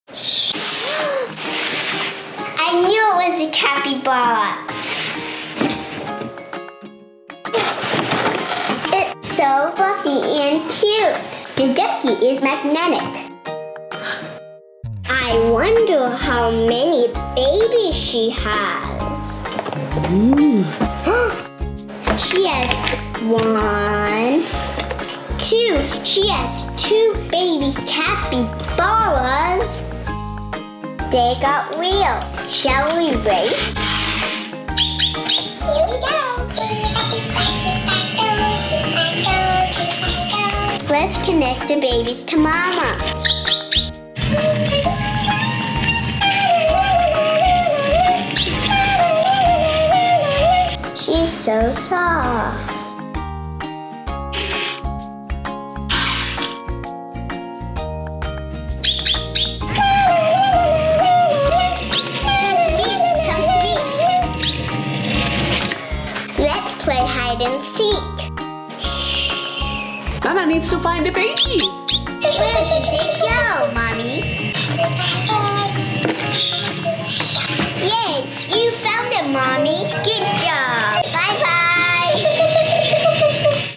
I knew it was a capybara. It's so fluffy and cute. The ducky is magnetic. I wonder how many babies she has. She has 1, 2. She has 2 baby capybaras. They got real. Shall we race? Here we go. Let's connect the babies to Mama. She's so soft. Let's play hide and seek. Mama needs to find the babies. Where did they go, Mommy? Yay, you found them, Mommy. Good